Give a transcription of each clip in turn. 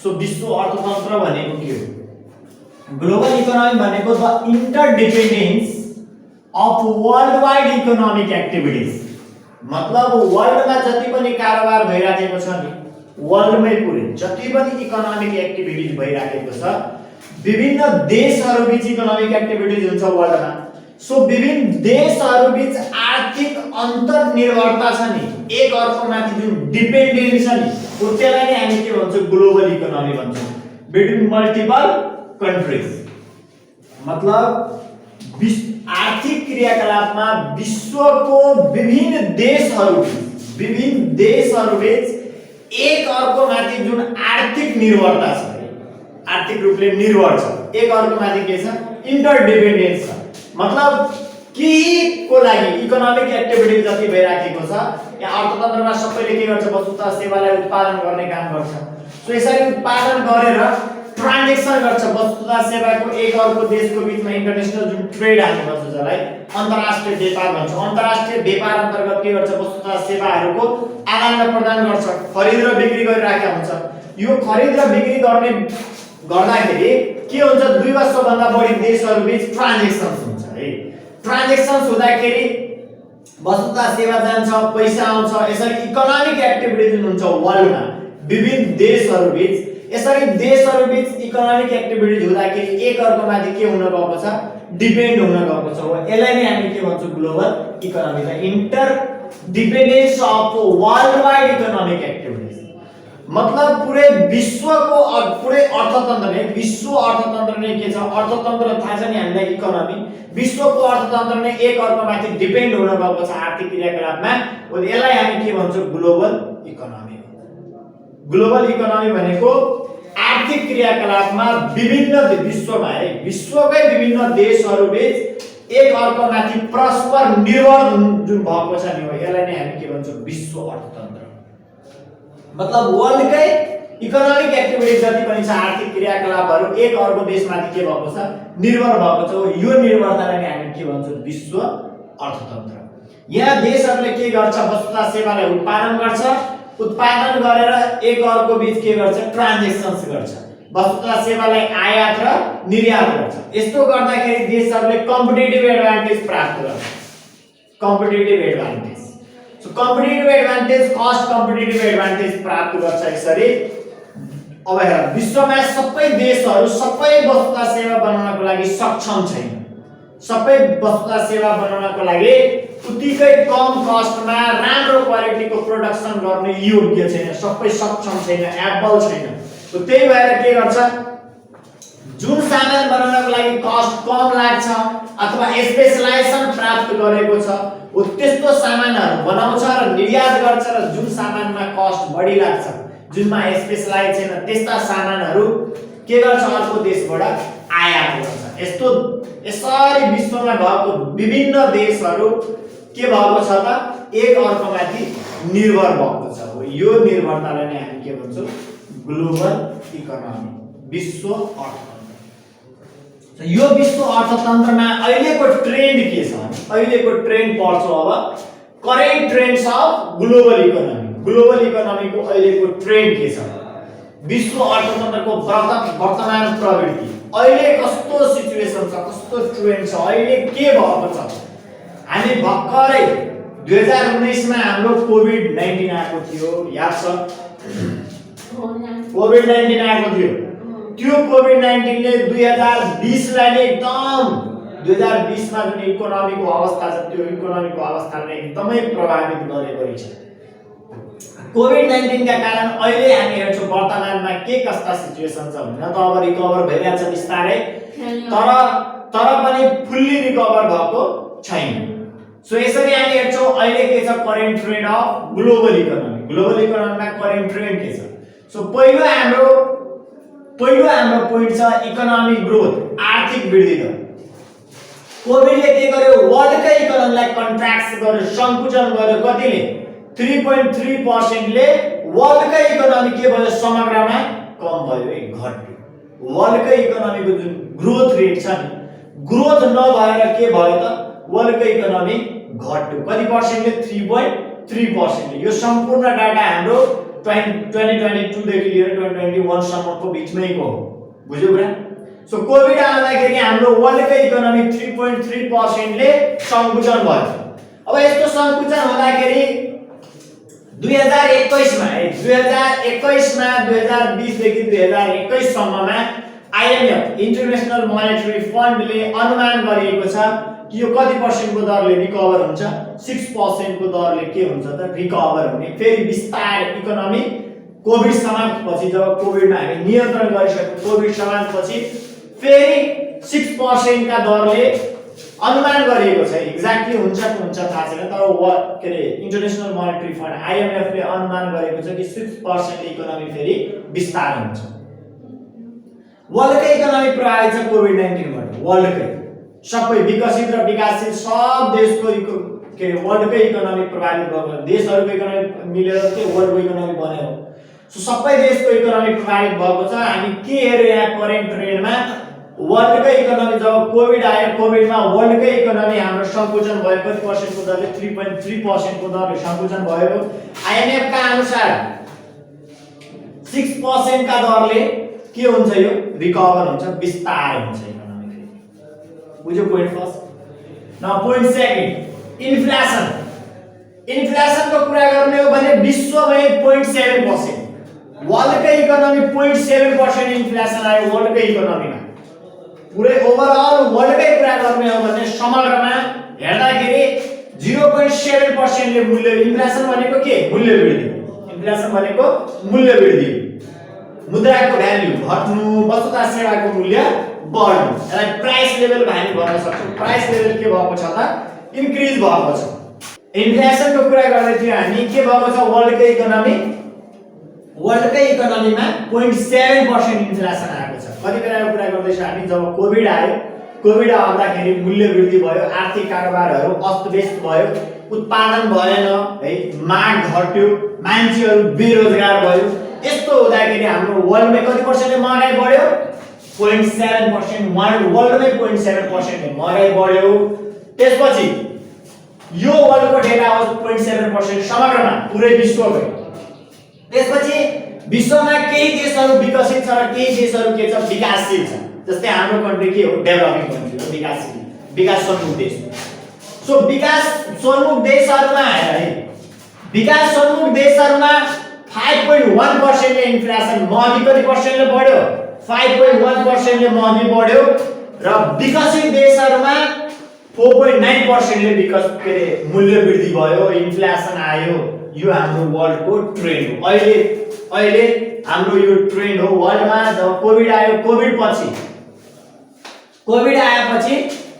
So विश्व अर्थतन्त्र भनेको के हो? ग्लोबल इकोनोमी भनेको the interdependence of world wide economic activities, मतलब वर्ल्डमा जति पनि कारोबार भइराखेको छ नि, वर्ल्डमै पुरै जति पनि इकोनोमिक एक्टिभिटीज भइराखेको छ, विभिन्न देशहरूबीच इकोनोमिक एक्टिभिटीज हुन्छ वर्ल्डमा। सो विभिन्न देशहरूबीच आर्थिक अन्तर्निर्भरता छ नि, एक अर्कोमाथि जुन डिपेन्डेन्स छ नि, त्यसलाई नै हामी के भन्छौँ? ग्लोबल इकोनोमी भन्छौँ। बिट्विन मल्टिपल कन्ट्रीज, मतलब आर्थिक क्रियाकलापमा विश्वको विभिन्न देशहरूबीच एक अर्कोमाथि जुन आर्थिक निर्भरता छ, आर्थिक रूपले निर्भर छ, एक अर्कोमाथि के छ? इन्टरडिपेन्डेन्स छ। मतलब केहीको लागि इकोनोमिक एक्टिभिटी जति भइराखेको छ, यहाँ अर्थतन्त्रमा सबैले के गर्छ? वस्तु तथा सेवालाई उत्पादन गर्ने काम गर्छ। सो यसरी उत्पादन गरेर ट्रान्जेक्सन गर्छ, वस्तु तथा सेवाको एक अर्को देशको बीचमा इन्टरनेशनल जुन ट्रेड हामी भन्छ, जसलाई अन्तर्राष्ट्रिय व्यापार भन्छ। अन्तर्राष्ट्रिय व्यापार अन्तर्गत के गर्छ? वस्तु तथा सेवाहरूको आदान प्रदान गर्छ, खरिद र बिक्री गरिराखेको हुन्छ। यो खरिद र बिक्री गर्दाखेरि के हुन्छ? दुई वा सबभन्दा बढी देशहरूबीच ट्रान्जेक्सन्स हुन्छ है। ट्रान्जेक्सन्स हुँदाखेरि वस्तु तथा सेवा जान्छ, पैसा आउँछ। यसरी इकोनोमिक एक्टिभिटी जुन हुन्छ वर्ल्डमा विभिन्न देशहरूबीच, यसरी देशहरूबीच इकोनोमिक एक्टिभिटीज हुँदाखेरि एक अर्कोमाथि के हुन गएको छ? डिपेन्ड हुन गएको छ। यसलाई नै हामी के भन्छौँ? Global economy, the interdependence of world wide economic activities. मतलब पुरै विश्वको पुरै अर्थतन्त्र नै, विश्व अर्थतन्त्र नै के छ? अर्थतन्त्र थाहा छ नि हामीलाई, इकोनोमी। विश्वको अर्थतन्त्र नै एक अर्कोमाथि डिपेन्ड हुन गएको छ आर्थिक क्रियाकलापमा। यसलाई हामी के भन्छौँ? Global economy. ग्लोबल इकोनोमी भनेको आर्थिक क्रियाकलापमा विभिन्न विश्वमा है, विश्वकै विभिन्न देशहरूबीच एक अर्कोमाथि परस्पर निर्भर जुन भएको छ नि, यसलाई नै हामी के भन्छौँ? विश्व अर्थतन्त्र। मतलब वर्ल्डकै इकोनोमिक एक्टिभिटी जति पनि छ, आर्थिक क्रियाकलापहरू एक अर्को देशमाथि के भएको छ? निर्भर भएको छ। यो निर्भरतालाई नै हामी के भन्छौँ? विश्व अर्थतन्त्र। यहाँ देशहरूले के गर्छ? वस्तु तथा सेवालाई उत्पादन गर्छ, उत्पादन गरेर एक अर्को बीच के गर्छ? ट्रान्जेक्सन्स गर्छ, वस्तु तथा सेवालाई आयात र निर्यात गर्छ। यस्तो गर्दाखेरि देशहरूले कम्पिटिटिभ एडभान्टेज प्राप्त गर्छ। Competitive advantage, so competitive advantage, cost competitive advantage प्राप्त गर्छ। यसरी अब हेर, विश्वमा सबै देशहरू सबै वस्तु तथा सेवा बनाउनको लागि सक्षम छैन। सबै वस्तु तथा सेवा बनाउनको लागि उत्तिकै कम कस्टमा राम्रो क्वालिटीको प्रोडक्सन गर्ने योग्य छैन, सबै सक्षम छैन, एबल छैन। तो त्यही भएर के गर्छ? जुन सामान बनाउनको लागि कस्ट कम लाग्छ अथवा स्पेशलाइजेसन प्राप्त गरेको छ, हो त्यस्तो सामानहरू बनाउँछ र निर्यात गर्छ, र जुन सामानमा कस्ट बढी लाग्छ, जुनमा स्पेशलाइज छैन, त्यस्ता सामानहरू के गर्छ? अर्को देशबाट आयात गर्छ। यस्तो यसरी विश्वमा भएको विभिन्न देशहरू के भएको छ त? एक अर्कोमाथि निर्भर भएको छ। हो यो निर्भरतालाई नै हामी के भन्छौँ? ग्लोबल इकोनोमी, विश्व अर्थतन्त्र। यो विश्व अर्थतन्त्रमा अहिलेको ट्रेन्ड के छ? अहिलेको ट्रेन्ड पढ्छौँ अब, current trends of global economy. Global इकोनोमीको अहिलेको ट्रेन्ड के छ? विश्व अर्थतन्त्रको वर्तमान प्रवृत्ति, अहिले कस्तो सिचुएसन छ, कस्तो ट्रेन्ड छ, अहिले के भएको छ? हामी भर्खरै 2019 मा हाम्रो कोभिड-19 आएको थियो, याद छ? कोभिड-19 आएको थियो। त्यो कोभिड-19 ले 2020 लाई नै एकदम 2020 मा जुन इकोनोमीको अवस्था छ, त्यो इकोनोमीको अवस्थालाई एकदमै प्रभावित गरेको रहेछ। कोभिड-19 का कारण अहिले हामी हेर्छौँ वर्तमानमा के कस्ता सिचुएसन छ भनेर। त अब रिकभर भइरहेछ बिस्तारै, तर पनि फुल्ली रिकभर भएको छैन। सो यसरी हामी हेर्छौँ अहिले के छ? Current trend of global economy. Global इकोनोमीमा करेन्ट ट्रेन्ड के छ? सो पहिलो हाम्रो पोइन्ट छ इकोनोमिक ग्रोथ, आर्थिक वृद्धि दर। कोभिडले के गर्यो? वर्ल्डकै इकोनोमीलाई कन्ट्र्याक्ट गर्यो, संकुचन गर्यो। कतिले? 3.3% ले वर्ल्डकै इकोनोमी के भयो? समग्रमा कम भयो, घट्यो। वर्ल्डकै इकोनोमीको जुन ग्रोथ रेट छ नि, ग्रोथ नभएर के भयो त? वर्ल्डकै इकोनोमी घट्यो। कति पर्सेन्टले? 3.3%। यो सम्पूर्ण डाटा हाम्रो 2022 देखि लिएर 2021 सम्मको बिचमैको हो। बुझ्यो कुरा? सो कोभिड आउँदाखेरि हाम्रो वर्ल्डको इकोनोमी 3.3% ले संकुचन भयो। अब यस्तो संकुचन हुँदाखेरि 2021 मा 2020 देखि 2021 सम्ममा IMF इन्टरनेशनल मोनेटरी फन्डले अनुमान गरेको छ कि यो कति पर्सेन्टको दरले रिकभर हुन्छ? 6% को दरले के हुन्छ त रिकभर हुने। फेरि बिस्तारै इकोनोमी कोभिड समाप्तपछि जब कोभिडमा हामी नियन्त्रण गरिसक्यौं, कोभिड समाप्तपछि फेरि 6% का दरले अनुमान गरिएको छ। एक्ज्याक्टली हुन्छ कि हुन्छ थाहा छैन, तर के रे इन्टरनेशनल मोनेटरी फन्ड IMF ले अनुमान गरेको छ कि 6% इकोनोमी फेरि विस्तार हुन्छ। वर्ल्डकै इकोनोमी प्रभावित छ कोभिड-19 बाट। वर्ल्डकै सबै विकसित र विकासशील सब देशको के रे वर्ल्डकै इकोनोमी प्रभावित भएको, देशहरुको इकोनोमी मिलेर के वर्ल्डको इकोनोमी बन्यो। सो सबै देशको इकोनोमी प्रभावित भएको छ। हामी के हेर्यो यहाँ करेन्ट ट्रेन्डमा वर्ल्डकै इकोनोमी जब कोभिड आयो, कोभिडमा वर्ल्डकै इकोनोमी हाम्रो संकुचन भयो। कति पर्सेन्टको दरले? 3.3% को दरले संकुचन भयो। IMF का अनुसार 6% का दरले के हुन्छ? यो रिकभर हुन्छ, विस्तार हुन्छ इकोनोमी फेरि। बुझ्यो point first? Now point second, inflation. इन्फ्लेसनको कुरा गर्ने हो भने विश्वमै 0.7%, वर्ल्डकै इकोनोमी 0.7% इन्फ्लेसन आयो वर्ल्डकै इकोनोमीमा। पुरै ओभरअल वर्ल्डकै कुरा गर्ने हो भने समग्रमा हेर्दाखेरि 0.7% ले मूल्य। इन्फ्लेसन भनेको के? मूल्य वृद्धि। इन्फ्लेसन भनेको मूल्य वृद्धि, मुद्राको भ्यालु घट्नु, वस्तुतः सेवाको मूल्य बढ्नु। यसलाई प्राइस लेभल भ्यालु भन्न सक्छौं। प्राइस लेभल के भएको छ त? इन्क्रिज भएको छ। इन्फ्लेसनको कुरा गर्दै थियो हामी, के भएको छ? वर्ल्डकै इकोनोमीमा 0.7% इन्फ्लेसन आएको छ। कति बेलाको कुरा गर्दैछ हामी? जब कोभिड आयो, कोभिड आउँदाखेरि मूल्य वृद्धि भयो, आर्थिक कारोबारहरू अस्तव्यस्त भयो, उत्पादन भएन है, माग घट्यो, मान्छेहरू बेरोजगार भयो। यस्तो हुँदाखेरि हाम्रो वर्ल्डमै कति पर्सेन्टले महँगाई बढ्यो? 0.7%। वर्ल्डमै 0.7% ले महँगाई बढ्यो। त्यसपछि यो वर्ल्डको डेटा हो 0.7% समग्रमा पुरै विश्वकै। त्यसपछि विश्वमा केही देशहरू विकसित छ र केही देशहरू के छ? विकासशील छ। जस्तै हाम्रो कन्ट्री के हो? डेभलपिङ कन्ट्री हो, विकासशील, विकासोन्मुख देश। सो विकासोन्मुख देशहरूमा है, विकासोन्मुख देशहरूमा 5.1% ले इन्फ्लेसन, महँगी कति पर्सेन्टले बढ्यो? 5.1% ले महँगी बढ्यो। र विकसित देशहरूमा 4.9% ले के रे मूल्य वृद्धि भयो, इन्फ्लेसन आयो। यो हाम्रो वर्ल्डको ट्रेन्ड हो। अहिले हाम्रो यो ट्रेन्ड हो वर्ल्डमा। जब कोभिड आयो, कोभिड आएपछि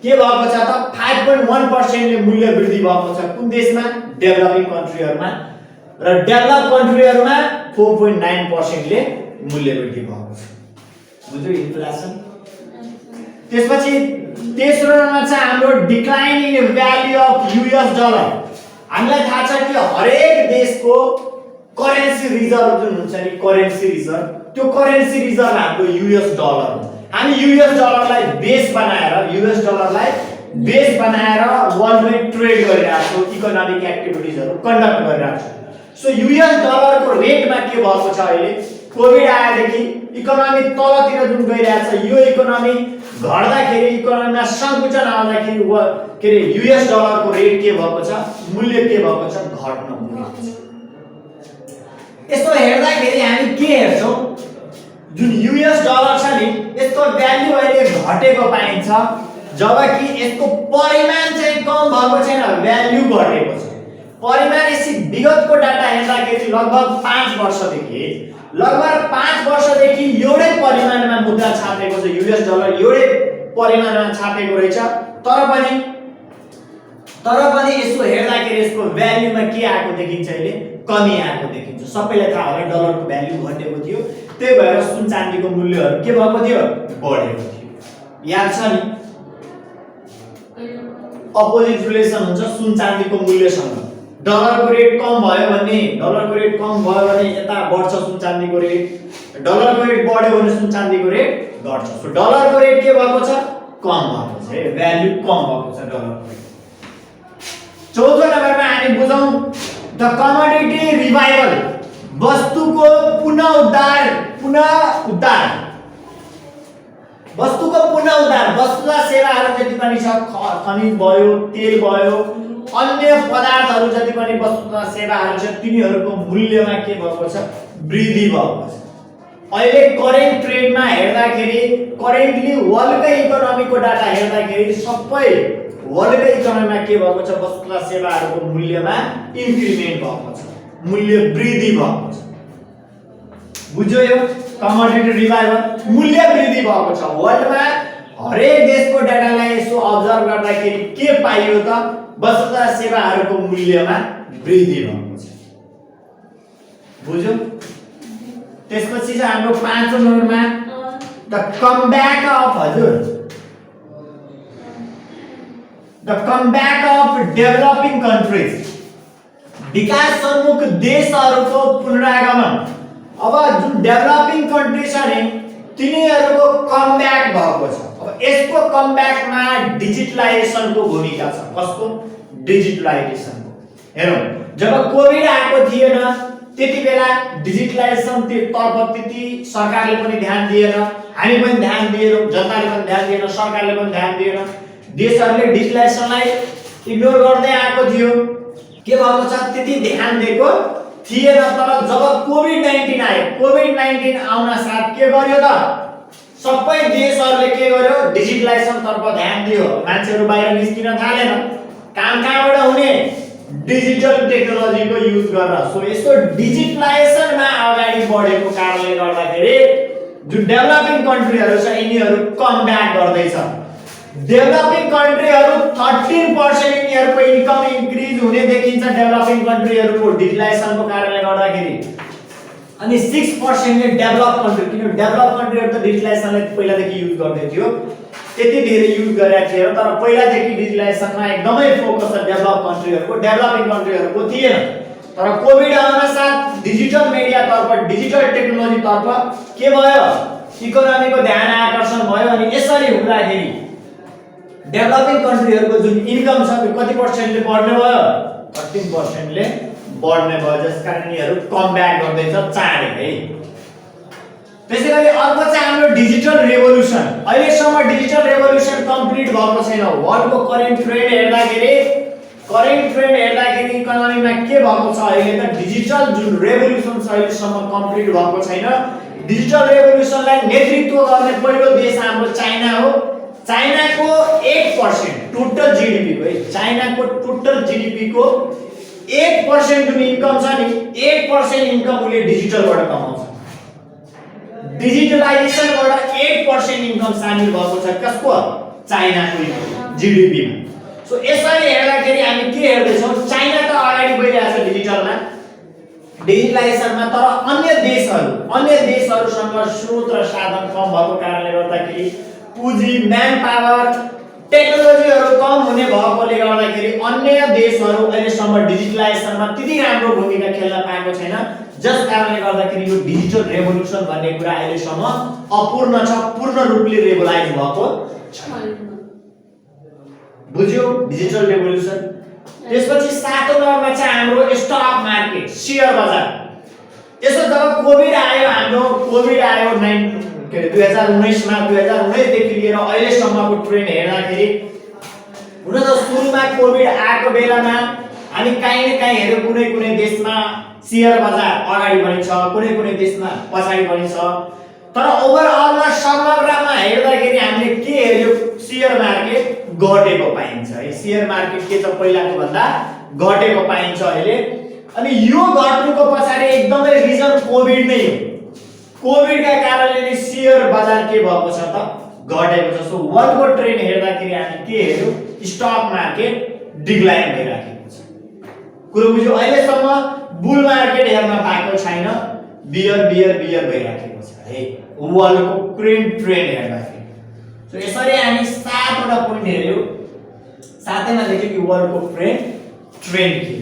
के भएको छ त? 5.1% ले मूल्य वृद्धि भएको छ। कुन देशमा? डेभलपिङ कन्ट्रीहरुमा। र डेभलप कन्ट्रीहरुमा 4.9% ले मूल्य वृद्धि भएको छ। बुझ्यो इन्फ्लेसन? त्यसपछि तेस्रो नम्बरमा छ हाम्रो decline in value of US dollar. हामीलाई थाहा छ कि हरेक देशको करेन्सी रिजर्भ जुन हुन्छ नि, करेन्सी रिजर्भ, त्यो करेन्सी रिजर्भ हाम्रो US डलर हो। हामी US डलरलाई बेस बनाएर वर्ल्डमै ट्रेड गरिरहेका छौं, इकोनोमिक एक्टिभिटिजहरु कन्डक्ट गरिरहेका छौं। सो US डलरको रेटमा के भएको छ? अहिले कोभिड आएदेखि इकोनोमी तलतिर जुन गइरहेछ, यो इकोनोमी घट्दाखेरि, इकोनोमीमा संकुचन आउँदाखेरि के रे US डलरको रेट के भएको छ? मूल्य के भएको छ? घट्न पुगेको छ। यसो हेर्दाखेरि हामी के हेर्छौं? जुन US डलर छ नि, यसको भ्यालु अहिले घटेको पाइन्छ, जबकि यसको परिमाण चाहिँ कम भएको छैन, भ्यालु बढेको छ। परिमाण यसै विगतको डाटा हेर्दाखेरि लगभग 5 वर्षदेखि एउटै परिमाणमा मुद्रा छापेको छ, US डलर एउटै परिमाणमा छापेको रहेछ। तर पनि यसो हेर्दाखेरि यसको भ्यालुमा के आएको देखिन्छ? अहिले कमी आएको देखिन्छ। सबैलाई थाहा होला डलरको भ्यालु घटेको थियो, त्यही भएर सुन चाँदीको मूल्यहरु के भएको थियो? बढेको थियो। याद छ नि? अपोजिट रिलेसन हुन्छ सुन चाँदीको मूल्यसँग। डलरको रेट कम भयो भने यता बढ्छ सुन चाँदीको रेट, डलरको रेट बढ्यो भने सुन चाँदीको रेट घट्छ। सो डलरको रेट के भएको छ? कम भएको छ, भ्यालु कम भएको छ डलरको। चौथो नम्बरमा हामी बुझौं द कमोडिटी रिभाइभल। वस्तुको पुनः उद्धार वस्तुको पुनः उद्धार वस्तु र सेवाहरू जति पनि छ खनिज भयो तेल भयो अन्य पदार्थहरू जति पनि वस्तु र सेवाहरू छ तिनीहरूको मूल्यमा के भएको छ वृद्धि भएको छ अहिले करेन्ट ट्रेडमा हेर्दाखेरि करेन्टली वर्ल्डकै इकोनोमीको डाटा हेर्दाखेरि सबै वर्ल्डकै इकोनोमीमा के भएको छ वस्तु र सेवाहरूको मूल्यमा इन्क्रिमेन्ट भएको छ मूल्य वृद्धि भएको छ बुझ्यो यो कमोडिटी रिभाइभल मूल्य वृद्धि भएको छ वर्ल्डमा हरेक देशको डाटालाई यसो अब्जर्भ गर्दाखेरि के पाइयो त वस्तु र सेवाहरूको मूल्यमा वृद्धि भएको छ बुझ्यो त्यसपछि चाहिँ हाम्रो 5औं नम्बरमा the comeback of the comeback of developing countries विकासोन्मुख देशहरूको पुनरागमन अब जुन डेभलपिङ कन्ट्री छ नि तिनीहरूको कमब्याक भएको छ अब यसको कमब्याकमा डिजिटलाइजेसनको भूमिका छ कसको डिजिटलाइजेसनको हेरौं जब कोभिड आएको थिएन त्यति बेला डिजिटलाइजेसन तर्फ त्यति सरकारले पनि ध्यान दिएन हामी पनि ध्यान दिएनौं जनताले पनि ध्यान दिएन सरकारले पनि ध्यान दिएन देशहरूले डिजिटलाइजेसनलाई इग्नोर गर्दै आएको थियो के भएको छ त्यति ध्यान दिएको थिएन तर जब कोभिड-19 आयो कोभिड-19 आउन साथ के गर्यो त सबै देशहरूले के गर्यो डिजिटलाइजेसन तर्फ ध्यान दियो मान्छेहरू बाहिर निस्किन थालेन कहाँबाट हुने डिजिटल टेक्नोलोजीको युज गरेर सो यस्तो डिजिटलाइजेसनमा अगाडि बढेको कारणले गर्दाखेरि जुन डेभलपिङ कन्ट्रीहरू छ यिनीहरू कम ब्याक गर्दैछ डेभलपिङ कन्ट्रीहरू 13% यिनीहरूको इन्कम इन्क्रिज हुने देखिन्छ डेभलपिङ कन्ट्रीहरूको डिजिटलाइजेसनको कारणले गर्दाखेरि अनि 6% ले डेभलप कन्ट्री किन डेभलप कन्ट्रीहरू त डिजिटलाइजेसनले पहिलादेखि युज गर्दै थियो त्यति धेरै युज गरेका थिएन तर पहिलादेखि डिजिटलाइजेसनमा एकदमै फोकस छ डेभलपिङ कन्ट्रीहरूको थिएन तर कोभिड आउन साथ डिजिटल मिडिया तर्फ डिजिटल टेक्नोलोजी तर्फ के भयो इकोनोमीको ध्यान आकर्षण भयो अनि यसरी हुँदाखेरि डेभलपिङ कन्ट्रीहरूको जुन इन्कम छ त्यो कति पर्सेन्टले बढ्ने भयो 13% ले बढ्ने भयो जसकारण यिनीहरू कम ब्याक गर्दैछ चाँडै है त्यसैगरी अर्को चाहिँ हाम्रो डिजिटल रेभोल्युसन अहिलेसम्म डिजिटल रेभोल्युसन कम्प्लिट भएको छैन वर्ल्डको करेन्ट ट्रेन्ड हेर्दाखेरि इकोनोमीमा के भएको छ अहिले त डिजिटल जुन रेभोल्युसन छ अहिलेसम्म कम्प्लिट भएको छैन डिजिटल रेभोल्युसनलाई नेतृत्व गर्ने पहिलो देश हाम्रो चाइना हो चाइनाको 8% टोटल जीडीपी को चाइनाको टोटल जीडीपी को 8% जुन इन्कम छ नि 8% इन्कम उले डिजिटलबाट कमाउँछ डिजिटलाइजेसनबाट 8% इन्कम सामेल भएको छ कसको चाइनाको जीडीपी मा सो यसरी हेर्दाखेरि हामी के हेर्दै छौं चाइना त अगाडि बढिरहेछ डिजिटलमा डिजिटलाइजेसनमा तर अन्य देशहरुसँग स्रोत र साधन कम भएको कारणले गर्दाखेरि पुँजी म्यान पावर टेक्नोलोजीहरु कम हुने भएकोले गर्दाखेरि अन्य देशहरु अहिलेसम्म डिजिटलाइजेसनमा त्यति राम्रो भूमिका खेल्न पाएको छैन जस कारणले गर्दाखेरि यो डिजिटल रेभोल्युसन भन्ने कुरा अहिलेसम्म अपूर्ण छ पूर्ण रूपले रेभोलाइज भएको छैन बुझ्यो डिजिटल रेभोल्युसन त्यसपछि 7औं नम्बरमा चाहिँ हाम्रो स्टक मार्केट शेयर बजार यसो जब कोभिड आयो 2019 मा 2019 देखि लिएर अहिलेसम्मको ट्रेन्ड हेर्दाखेरि हुन त सुरुमा कोभिड आएको बेलामा हामी काहीँ न काहीँ हेर्यो कुनै देशमा शेयर बजार अगाडि बढी छ कुनै देशमा पछाडी बढी छ तर ओभरअलमा समग्रमा हेर्दाखेरि हामीले के हेर्यो शेयर मार्केट घटेको पाइन्छ है शेयर मार्केट के छ पहिलाको भन्दा घटेको पाइन्छ अहिले अनि यो घट्नुको पछाडी एकदमै रिजन कोभिड नै हो कोभिड का कारणले नै शेयर बजार के भएको छ त घटेको छ सो वर्ल्डको ट्रेन्ड हेर्दाखेरि हामी के हेर्यो स्टक मार्केट डिक्लाइन भइराखेको छ कुरो बुझ्यो अहिलेसम्म बुल मार्केट हेर्न पाएको छैन बियर भइराखेको छ है वर्ल्डको करेन्ट ट्रेन्ड हेर्दाखेरि सो यसरी हामी 7 वटा पोइन्ट हेर्यो साथैमा देख्यो कि वर्ल्डको ट्रेन्ड के